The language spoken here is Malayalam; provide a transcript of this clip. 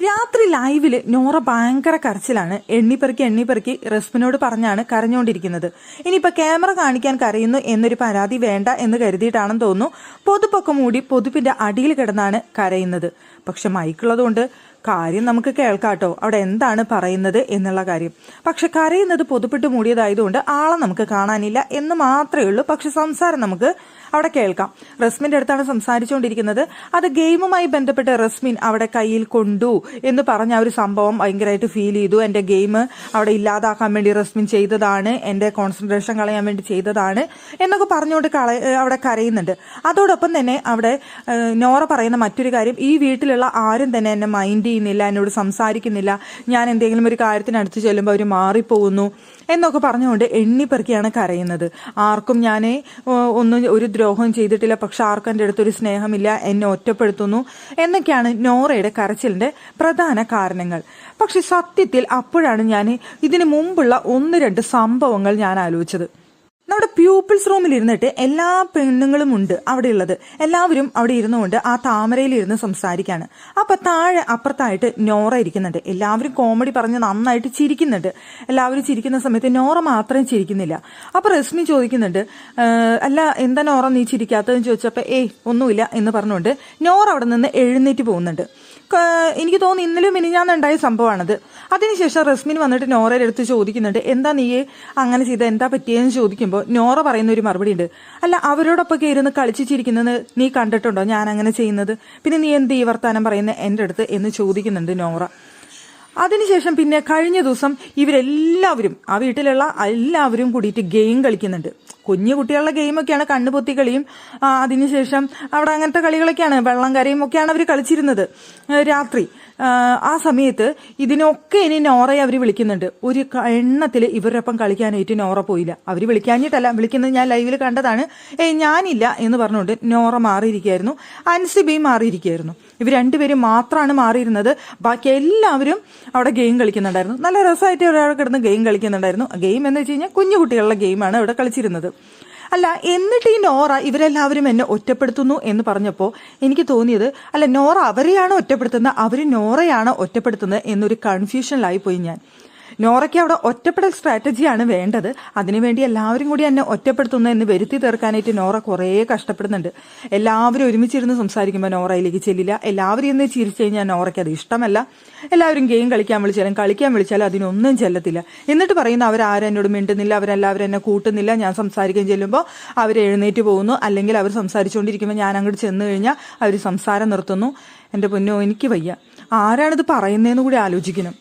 രാത്രി ലൈവില് നോറ ഭയങ്കര കരച്ചിലാണ്. എണ്ണിപ്പെറുക്കി റസ്മിനോട് പറഞ്ഞാണ് കരഞ്ഞുകൊണ്ടിരിക്കുന്നത്. ഇനിയിപ്പോ ക്യാമറ കാണിക്കാൻ കരയുന്നു എന്നൊരു പരാതി വേണ്ട എന്ന് കരുതിയിട്ടാണെന്ന് തോന്നുന്നു പൊതുപ്പൊക്കെ മൂടി പൊതുപ്പിന്റെ അടിയിൽ കിടന്നാണ് കരയുന്നത്. പക്ഷെ മൈക്കുള്ളതുകൊണ്ട് കാര്യം നമുക്ക് കേൾക്കാട്ടോ, അവിടെ എന്താണ് പറയുന്നത് എന്നുള്ള കാര്യം. പക്ഷെ കരയുന്നത് പൊതുപ്പിട്ട് മൂടിയതായതുകൊണ്ട് ആളെ നമുക്ക് കാണാനില്ല എന്ന് മാത്രമേ ഉള്ളൂ. പക്ഷെ സംസാരം നമുക്ക് അവിടെ കേൾക്കാം. റസ്മിന്റെ അടുത്താണ് സംസാരിച്ചുകൊണ്ടിരിക്കുന്നത്. അത് ഗെയിമുമായി ബന്ധപ്പെട്ട് റസ്മിൻ അവിടെ കയ്യിൽ കൊണ്ടു എന്ന് പറഞ്ഞ ഒരു സംഭവം ഭയങ്കരമായിട്ട് ഫീൽ ചെയ്തു. എന്റെ ഗെയിം അവിടെ ഇല്ലാതാക്കാൻ വേണ്ടി റസ്മിൻ ചെയ്തതാണ്, എന്റെ കോൺസെൻട്രേഷൻ കളയാൻ വേണ്ടി ചെയ്തതാണ് എന്നൊക്കെ പറഞ്ഞുകൊണ്ട് അവിടെ കരയുന്നുണ്ട്. അതോടൊപ്പം തന്നെ അവിടെ നോറ പറയുന്ന മറ്റൊരു കാര്യം, ഈ വീട്ടിലുള്ള ആരും തന്നെ എന്നെ മൈൻഡ് ചെയ്യുന്നില്ല, എന്നോട് സംസാരിക്കുന്നില്ല, ഞാൻ എന്തെങ്കിലും ഒരു കാര്യത്തിനടുത്ത് ചെല്ലുമ്പോൾ അവർ മാറിപ്പോകുന്നു എന്നൊക്കെ പറഞ്ഞുകൊണ്ട് എണ്ണിപ്പെറുക്കിയാണ് കരയുന്നത്. ആർക്കും ഞാൻ ഒരു ദ്രോഹം ചെയ്തിട്ടില്ല, പക്ഷെ ആർക്കും എൻ്റെ അടുത്തൊരു സ്നേഹമില്ല, എന്നെ ഒറ്റപ്പെടുത്തുന്നു എന്നൊക്കെയാണ് നോറയുടെ കരച്ചിലിന്റെ പ്രധാന കാരണങ്ങൾ. പക്ഷെ സത്യത്തിൽ അപ്പോഴാണ് ഞാൻ ഇതിനു മുമ്പുള്ള 1-2 സംഭവങ്ങൾ ഞാൻ ആലോചിച്ചത്. നമ്മുടെ പ്യൂപ്പിൾസ് റൂമിൽ ഇരുന്നിട്ട് എല്ലാ പെണ്ണുങ്ങളും ഉണ്ട് അവിടെ ഉള്ളത്. എല്ലാവരും അവിടെ ഇരുന്നുകൊണ്ട് ആ താമരയിൽ ഇരുന്ന് സംസാരിക്കാണ്. അപ്പൊ താഴെ അപ്പുറത്തായിട്ട് നോറ ഇരിക്കുന്നുണ്ട്. എല്ലാവരും കോമഡി പറഞ്ഞ് നന്നായിട്ട് ചിരിക്കുന്നുണ്ട്. എല്ലാവരും ചിരിക്കുന്ന സമയത്ത് നോറ മാത്രം ചിരിക്കുന്നില്ല. അപ്പൊ റസ്മി ചോദിക്കുന്നുണ്ട്, അല്ല എന്താ നോറ നീ ചിരിക്കാത്തതെന്ന് ചോദിച്ചപ്പോ ഒന്നുമില്ല എന്ന് പറഞ്ഞുകൊണ്ട് നോറ അവിടെ നിന്ന് എഴുന്നേറ്റ് പോകുന്നുണ്ട്. എനിക്ക് തോന്നുന്നു ഇന്നലെ മിനിഞ്ഞാന്നുണ്ടായ സംഭവമാണത്. അതിനുശേഷം റസ്മിൻ വന്നിട്ട് നോറയുടെ അടുത്ത് ചോദിക്കുന്നുണ്ട്, എന്താ നീ അങ്ങനെ ചെയ്ത, എന്താ പറ്റിയെന്ന് ചോദിക്കുമ്പോൾ നോറ പറയുന്ന ഒരു മറുപടി ഉണ്ട്, അല്ല അവരോടൊപ്പം ഇരുന്ന് കളിച്ചിരിക്കുന്നത് നീ കണ്ടിട്ടുണ്ടോ ഞാൻ അങ്ങനെ ചെയ്യുന്നത്, പിന്നെ നീ എന്ത് ഈ വർത്താനം പറയുന്നത് എൻ്റെ അടുത്ത് എന്ന് ചോദിക്കുന്നുണ്ട് നോറ. അതിനുശേഷം പിന്നെ കഴിഞ്ഞ ദിവസം ഇവരെല്ലാവരും ആ വീട്ടിലുള്ള എല്ലാവരും കൂടിയിട്ട് ഗെയിം കളിക്കുന്നുണ്ട്. കുഞ്ഞു കുട്ടികളുടെ ഗെയിമൊക്കെയാണ്, കണ്ണുപൊത്തി കളിയും അതിനുശേഷം അവിടെ അങ്ങനത്തെ കളികളൊക്കെയാണ്, വെള്ളം കരയും ഒക്കെയാണ് അവർ കളിച്ചിരുന്നത് രാത്രി. ആ സമയത്ത് ഇതിനൊക്കെ ഇനി നോറയെ അവർ വിളിക്കുന്നുണ്ട്. ഒരു എണ്ണത്തിൽ ഇവരൊപ്പം കളിക്കാനായിട്ട് നോറ പോയില്ല. അവർ വിളിക്കാഞ്ഞിട്ടല്ല, വിളിക്കുന്നത് ഞാൻ ലൈവിൽ കണ്ടതാണ്. ഞാനില്ല എന്ന് പറഞ്ഞുകൊണ്ട് നോറ മാറിയിരിക്കുകയായിരുന്നു, അൻസിബയും മാറിയിരിക്കുകയായിരുന്നു. ഇവർ രണ്ടുപേരും മാത്രമാണ് മാറിയിരുന്നത്. ബാക്കി എല്ലാവരും അവിടെ ഗെയിം കളിക്കുന്നുണ്ടായിരുന്നു. നല്ല രസമായിട്ട് ഒരാൾ കിടന്ന് ഗെയിം കളിക്കുന്നുണ്ടായിരുന്നു. ഗെയിം എന്ന് വെച്ച് കഴിഞ്ഞാൽ കുഞ്ഞു കുട്ടികളുടെ ഗെയിമാണ് അവിടെ കളിച്ചിരുന്നത്. അല്ല, എന്നിട്ട് ഈ നോറ ഇവരെല്ലാവരും എന്നെ ഒറ്റപ്പെടുത്തുന്നു എന്ന് പറഞ്ഞപ്പോൾ എനിക്ക് തോന്നിയത്, അല്ല നോറ അവരെയാണോ ഒറ്റപ്പെടുത്തുന്നത്, അവര് നോറയാണോ ഒറ്റപ്പെടുത്തുന്നത് എന്നൊരു കൺഫ്യൂഷനിലായി പോയി ഞാൻ. നോറയ്ക്ക് അവിടെ ഒറ്റപ്പെടൽ സ്ട്രാറ്റജിയാണ് വേണ്ടത്. അതിനുവേണ്ടി എല്ലാവരും കൂടി എന്നെ ഒറ്റപ്പെടുത്തുന്നു എന്ന് വരുത്തി തീർക്കാനായിട്ട് നോറ കുറേ കഷ്ടപ്പെടുന്നുണ്ട്. എല്ലാവരും ഒരുമിച്ചിരുന്ന് സംസാരിക്കുമ്പോൾ നോറയിലേക്ക് ചെല്ലില്ല. എല്ലാവരും ഇന്ന് ചിരിച്ചു കഴിഞ്ഞാൽ നോറയ്ക്ക് അത് ഇഷ്ടമല്ല. എല്ലാവരും ഗെയിം കളിക്കാൻ വിളിച്ചാലും അതിനൊന്നും ചെല്ലത്തില്ല. എന്നിട്ട് പറയുന്നു അവരാരും എന്നോട് മിണ്ടുന്നില്ല, അവരെല്ലാവരും എന്നെ കൂട്ടുന്നില്ല, ഞാൻ സംസാരിക്കാൻ ചെല്ലുമ്പോൾ അവർ എഴുന്നേറ്റ് പോകുന്നു, അല്ലെങ്കിൽ അവർ സംസാരിച്ചുകൊണ്ടിരിക്കുമ്പോൾ ഞാൻ അങ്ങോട്ട് ചെന്ന് കഴിഞ്ഞാൽ അവർ സംസാരം നിർത്തുന്നു. എൻ്റെ പൊന്നോ എനിക്ക് വയ്യ, ആരാണിത് പറയുന്നതെന്ന് കൂടി ആലോചിക്കണം.